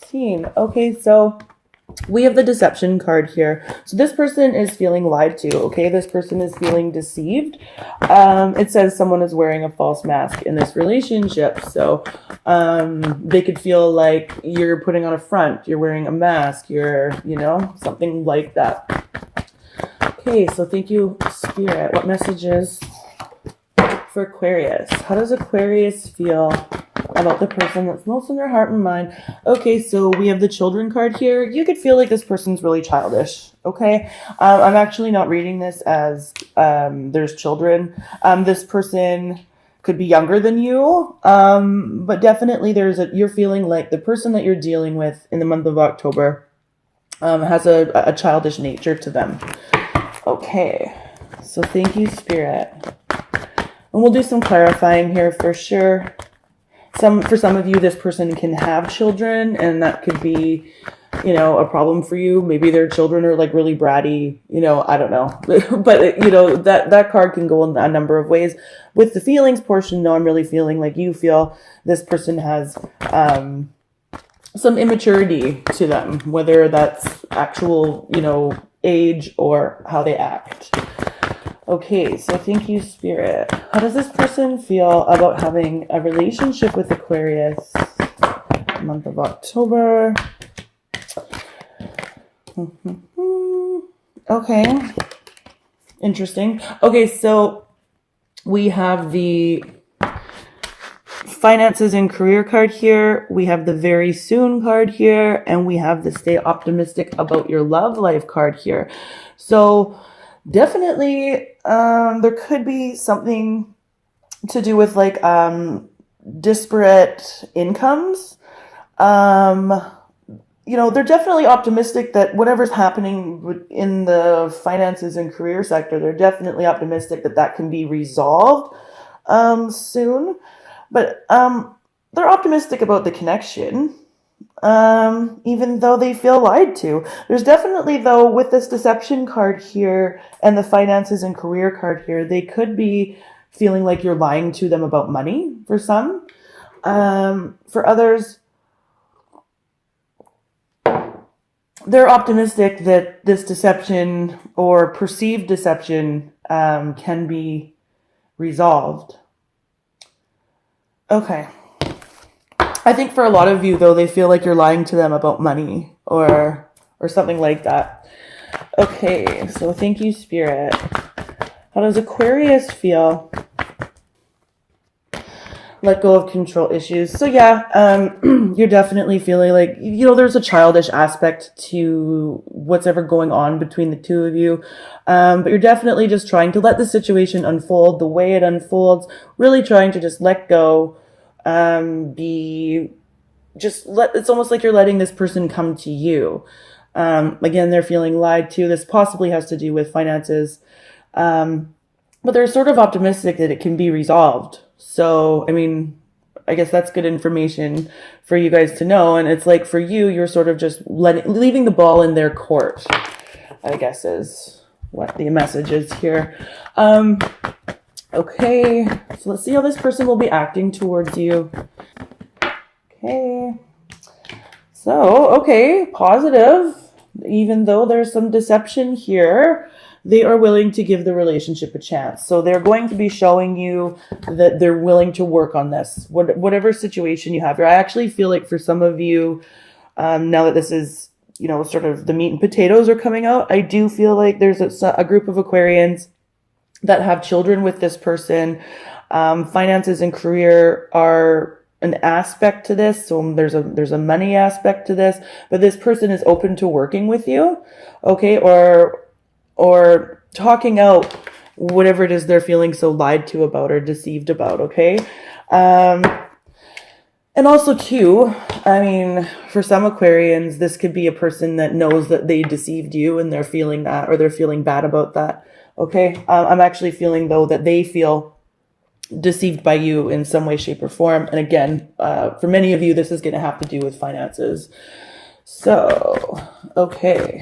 16. Okay, so we have the deception card here. So this person is feeling lied to, okay? This person is feeling deceived. It says someone is wearing a false mask in this relationship. So they could feel like you're putting on a front, you're wearing a mask, you're, you know, something like that. Okay, so thank you, Spirit. What messages for Aquarius? How does Aquarius feel about the person that's most in their heart and mind? Okay, so we have the children card here. You could feel like this person's really childish, okay? I'm actually not reading this as there's children. This person could be younger than you, but definitely you're feeling like the person that you're dealing with in the month of October has a childish nature to them. Okay, so thank you, Spirit. And we'll do some clarifying here for sure. For some of you, this person can have children, and that could be, you know, a problem for you. Maybe their children are like really bratty, you know, I don't know. But, you know, that card can go in a number of ways. With the feelings portion, though, I'm really feeling like you feel this person has some immaturity to them, whether that's actual, you know, age or how they act. Okay, so thank you, Spirit. How does this person feel about having a relationship with Aquarius? Month of October. Okay. Interesting. Okay, so we have the finances and career card here. We have the very soon card here. And we have the stay optimistic about your love life card here. So definitely, there could be something to do with like disparate incomes. You know, they're definitely optimistic that whatever's happening in the finances and career sector, they're definitely optimistic that that can be resolved soon. But they're optimistic about the connection. Even though they feel lied to. There's definitely, though, with this deception card here and the finances and career card here, they could be feeling like you're lying to them about money for some. For others, they're optimistic that this deception or perceived deception can be resolved. Okay. I think for a lot of you, though, they feel like you're lying to them about money or something like that. Okay, so thank you, Spirit. How does Aquarius feel? Let go of control issues. So yeah, you're definitely feeling like, you know, there's a childish aspect to what's ever going on between the two of you. But you're definitely just trying to let the situation unfold the way it unfolds, really trying to just let go. It's almost like you're letting this person come to you. Again, they're feeling lied to. This possibly has to do with finances. But they're sort of optimistic that it can be resolved. So, I mean, I guess that's good information for you guys to know. And it's like for you, you're sort of just leaving the ball in their court, I guess is what the message is here. Okay, so let's see how this person will be acting towards you. Okay, so, okay, positive. Even though there's some deception here, they are willing to give the relationship a chance. So they're going to be showing you that they're willing to work on this, whatever situation you have. I actually feel like for some of you, now that this is, you know, sort of the meat and potatoes are coming out, I do feel like there's a group of Aquarians that have children with this person. Finances and career are an aspect to this. So there's a money aspect to this, but this person is open to working with you. Okay. Or talking out whatever it is they're feeling so lied to about or deceived about. Okay. And also too, I mean, for some Aquarians, this could be a person that knows that they deceived you and they're feeling that, or they're feeling bad about that. Okay. I'm actually feeling though that they feel deceived by you in some way, shape, or form. And again, for many of you, this is going to have to do with finances. So, okay.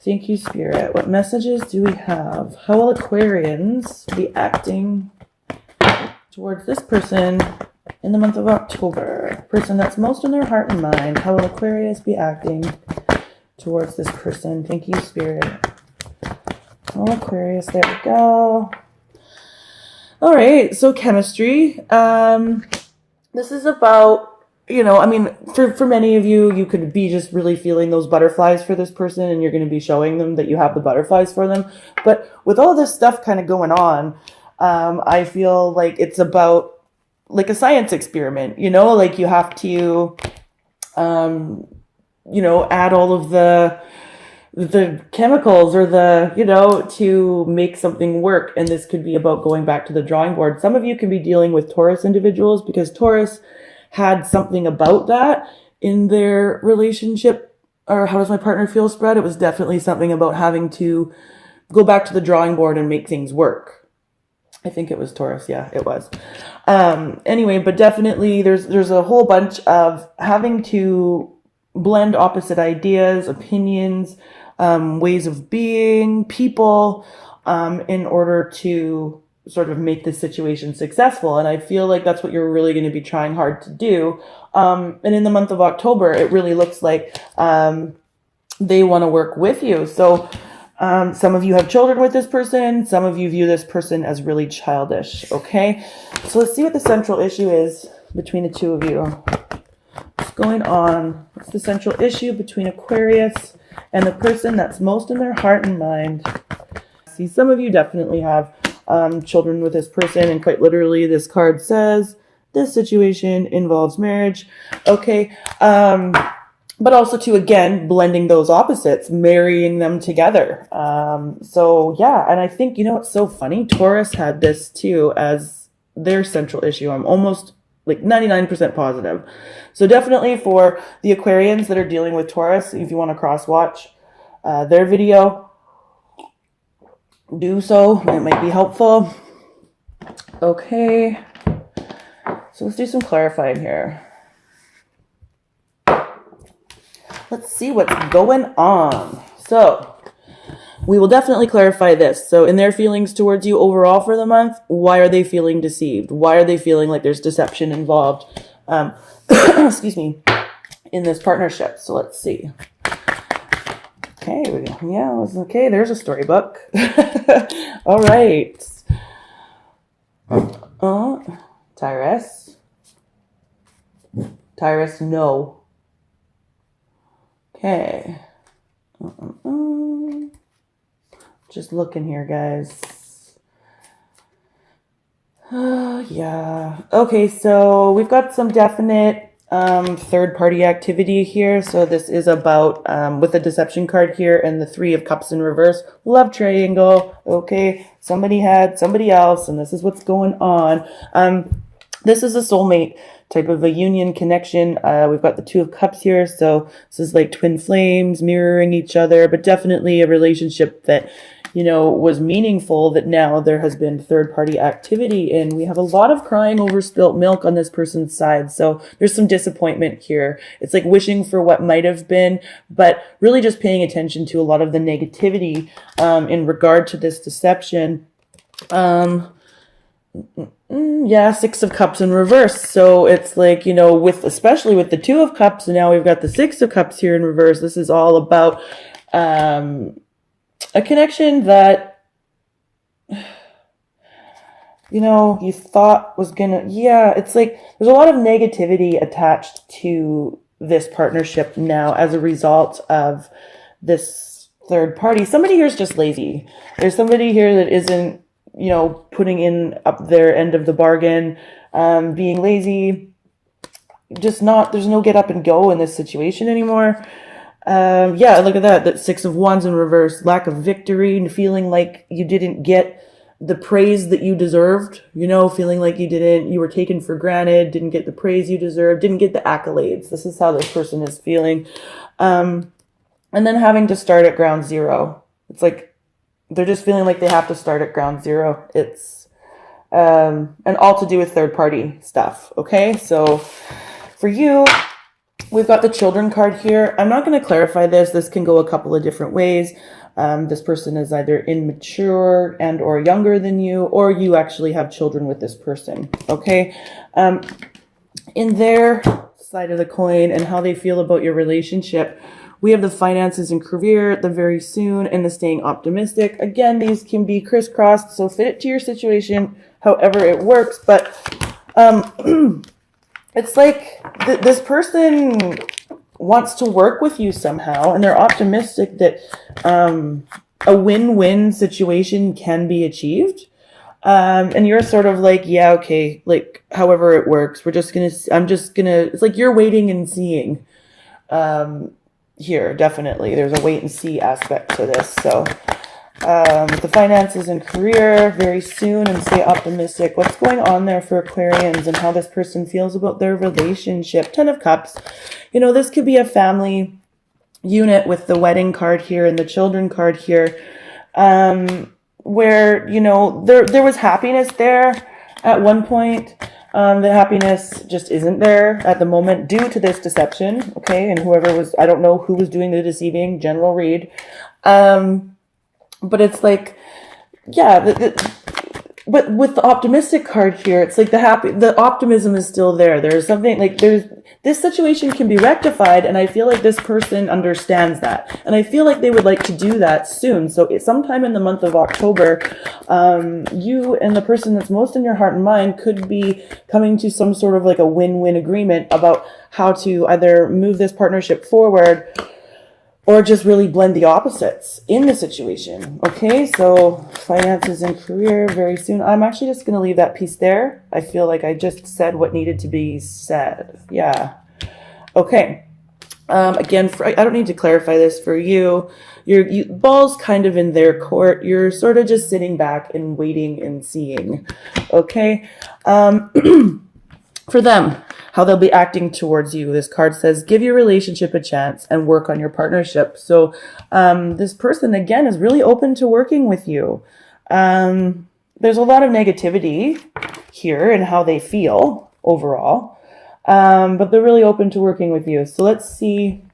Thank you, Spirit. What messages do we have? How will Aquarians be acting towards this person In the month of October, person that's most in their heart and mind, how will Aquarius be acting towards this person? Thank you, Spirit. Oh, Aquarius, there we go. All right, so chemistry. This is about, you know, I mean, for many of you, you could be just really feeling those butterflies for this person, and you're going to be showing them that you have the butterflies for them. But with all this stuff kind of going on, I feel like it's about like a science experiment, you know, like you have to, you know, add all of the chemicals or the, you know, to make something work. And this could be about going back to the drawing board. Some of you can be dealing with Taurus individuals because Taurus had something about that in their relationship. Or how does my partner feel spread? It was definitely something about having to go back to the drawing board and make things work. I think it was Taurus. Yeah, it was. Anyway, but definitely there's a whole bunch of having to blend opposite ideas, opinions, ways of being, people, in order to sort of make this situation successful. And I feel like that's what you're really going to be trying hard to do. And in the month of October, it really looks like they want to work with you. So some of you have children with this person. Some of you view this person as really childish. Okay. So let's see what the central issue is between the two of you. What's going on? What's the central issue between Aquarius and the person that's most in their heart and mind? See, some of you definitely have children with this person, and quite literally this card says this situation involves marriage. Okay. But also to, again, blending those opposites, marrying them together. So yeah, and I think, you know, what's so funny? Taurus had this too as their central issue. I'm almost like 99% positive. So definitely for the Aquarians that are dealing with Taurus, if you want to cross-watch their video, do so. It might be helpful. Okay. So let's do some clarifying here. Let's see what's going on. So we will definitely clarify this. So in their feelings towards you overall for the month, why are they feeling deceived? Why are they feeling like there's deception involved, excuse me, in this partnership? So let's see. Okay, yeah, okay, there's a storybook. All right. Tyrus. Tyrus, no. Okay. Just looking here, guys. Yeah. Okay, so we've got some definite third-party activity here. So this is about, with the deception card here and the 3 of Cups in reverse, love triangle. Okay, somebody had somebody else, and this is what's going on. This is a soulmate type of a union connection. We've got the 2 of Cups here, so this is like twin flames mirroring each other, but definitely a relationship that, you know, was meaningful, that now there has been third-party activity in. We have a lot of crying over spilt milk on this person's side, so there's some disappointment here. It's like wishing for what might have been, but really just paying attention to a lot of the negativity in regard to this deception. Yeah, 6 of Cups in reverse. So it's like, you know, especially with the 2 of Cups, and now we've got the 6 of Cups here in reverse. This is all about a connection that, you know, you thought was gonna, yeah, it's like there's a lot of negativity attached to this partnership now as a result of this third party. Somebody here is just lazy. There's somebody here that isn't, you know, putting in up their end of the bargain, being lazy, just not, there's no get up and go in this situation anymore. Yeah, look at that 6 of Wands in reverse, lack of victory and feeling like you didn't get the praise that you deserved, you know, feeling like you were taken for granted, didn't get the praise you deserved, didn't get the accolades. This is how this person is feeling. And then having to start at ground zero. It's like, they're just feeling like they have to start at ground zero. It's, and all to do with third party stuff. Okay. So for you, We've got the children card here. I'm not going to clarify this. This can go a couple of different ways. This person is either immature and or younger than you, or you actually have children with this person. Okay. In their side of the coin and how they feel about your relationship, we have the finances and career, the very soon, and the staying optimistic. Again, these can be crisscrossed, so fit it to your situation however it works. But it's like this person wants to work with you somehow, and they're optimistic that a win-win situation can be achieved. And you're sort of like, yeah, okay, like however it works, it's like you're waiting and seeing. Here, definitely. There's a wait and see aspect to this. So the finances and career, very soon, and stay optimistic. What's going on there for Aquarians and how this person feels about their relationship? 10 of Cups. You know, this could be a family unit with the wedding card here and the children card here, where, you know, there was happiness there at one point. The happiness just isn't there at the moment due to this deception, okay? And whoever was, I don't know who was doing the deceiving, general read. But it's like, yeah, but with the optimistic card here, it's like the optimism is still there. There's something like this situation can be rectified, and I feel like this person understands that. And I feel like they would like to do that soon. So sometime in the month of October, you and the person that's most in your heart and mind could be coming to some sort of like a win-win agreement about how to either move this partnership forward or just really blend the opposites in the situation. Okay, so finances and career very soon. I'm actually just going to leave that piece there. I feel like I just said what needed to be said. Yeah. Okay. Again, I don't need to clarify this for you. Your ball's kind of in their court. You're sort of just sitting back and waiting and seeing. Okay. For them, how they'll be acting towards you. This card says, give your relationship a chance and work on your partnership. So this person, again, is really open to working with you. There's a lot of negativity here in how they feel overall, but they're really open to working with you. So let's see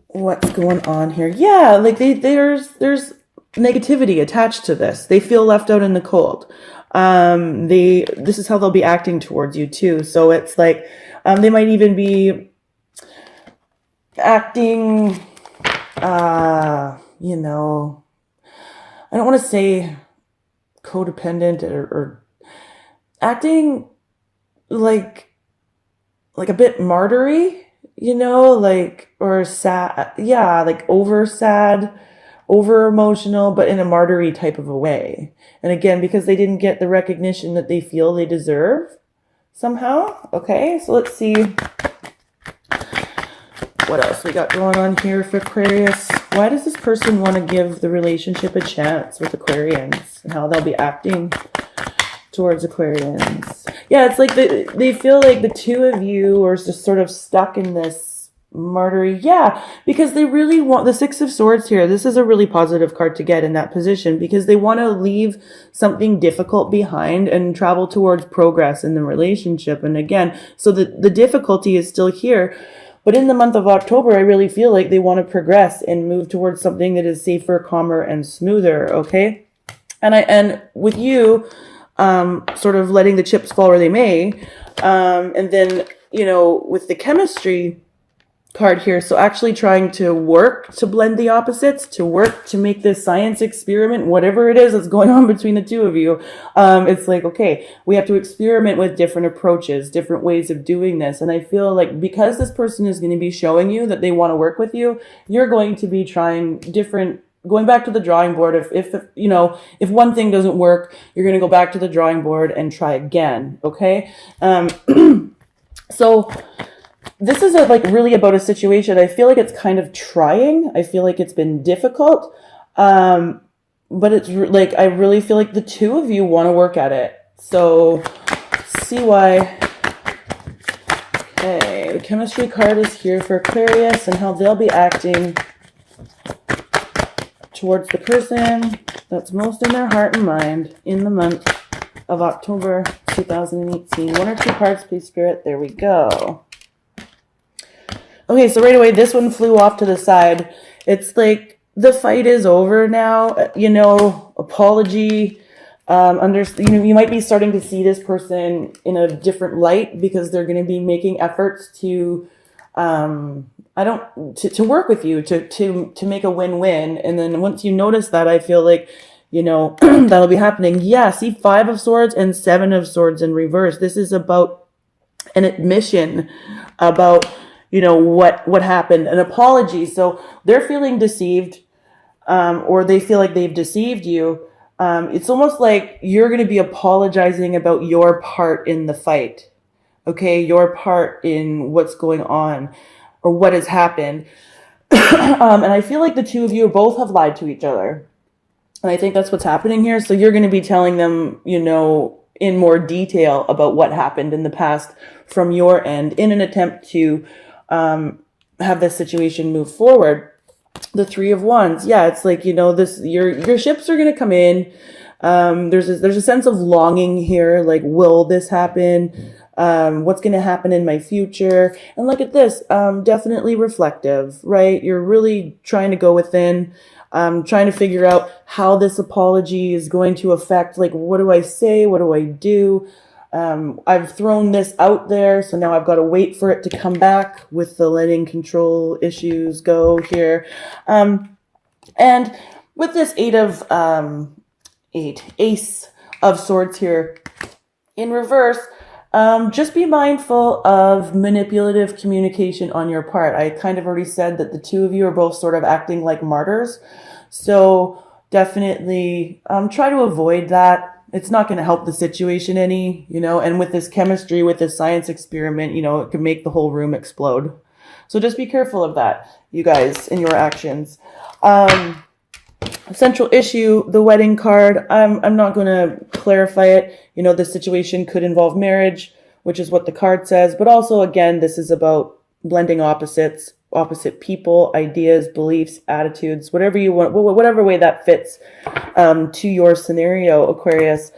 what's going on here. Yeah, like there's negativity attached to this. They feel left out in the cold. This is how they'll be acting towards you too. So it's like, they might even be acting, you know, I don't want to say codependent or acting like a bit martyry, you know, like, or sad. Yeah. Like over sad, over emotional, but in a martyry type of a way. And again, because they didn't get the recognition that they feel they deserve somehow. Okay, so let's see what else we got going on here for Aquarius. Why does this person want to give the relationship a chance with Aquarians and how they'll be acting towards Aquarians? Yeah, it's like they feel like the two of you are just sort of stuck in this martyry. Yeah, because they really want the Six of Swords here. This is a really positive card to get in that position because they want to leave something difficult behind and travel towards progress in the relationship. And again, so the difficulty is still here. But in the month of October, I really feel like they want to progress and move towards something that is safer, calmer, and smoother. Okay. And with you, sort of letting the chips fall where they may. And then, you know, with the chemistry card here, so actually trying to work to blend the opposites, to work to make this science experiment, whatever it is that's going on between the two of you. It's like, okay, we have to experiment with different approaches, different ways of doing this. And I feel like because this person is going to be showing you that they want to work with you, you're going to be trying different, going back to the drawing board. If you know, if one thing doesn't work, you're going to go back to the drawing board and try again. Okay. So this is like really about a situation. I feel like it's kind of trying. I feel like it's been difficult. But it's like, I really feel like the two of you want to work at it. So see why. Okay. The chemistry card is here for Aquarius and how they'll be acting towards the person that's most in their heart and mind in the month of October 2018. One or two cards, please, Spirit. There we go. Okay, so right away, this one flew off to the side. It's like the fight is over now. You know, apology. You might be starting to see this person in a different light because they're going to be making efforts to, to work with you to make a win-win. And then once you notice that, I feel like, that'll be happening. Yeah, see, 5 of Swords and 7 of Swords in reverse. This is about an admission about what happened, an apology. So they're feeling deceived, or they feel like they've deceived you. It's almost like you're going to be apologizing about your part in the fight. Okay, your part in what's going on or what has happened. And I feel like the two of you both have lied to each other. And I think that's what's happening here. So you're going to be telling them, in more detail about what happened in the past from your end in an attempt to have this situation move forward. The 3 of Wands, yeah, it's like, your ships are going to come in. There's a sense of longing here, like, will this happen? What's going to happen in my future? And look at this, definitely reflective, right? You're really trying to go within, trying to figure out how this apology is going to affect, like, what do I say? What do I do? I've thrown this out there, so now I've got to wait for it to come back with the letting control issues go here. And with this Ace of Swords here in reverse, just be mindful of manipulative communication on your part. I kind of already said that the two of you are both sort of acting like martyrs. So definitely try to avoid that. It's not going to help the situation any, and with this chemistry, with this science experiment, it could make the whole room explode. So just be careful of that, you guys, in your actions. Central issue, the wedding card. I'm not going to clarify it. This situation could involve marriage, which is what the card says. But also, again, this is about blending opposite people, ideas, beliefs, attitudes, whatever you want, whatever way that fits to your scenario, Aquarius.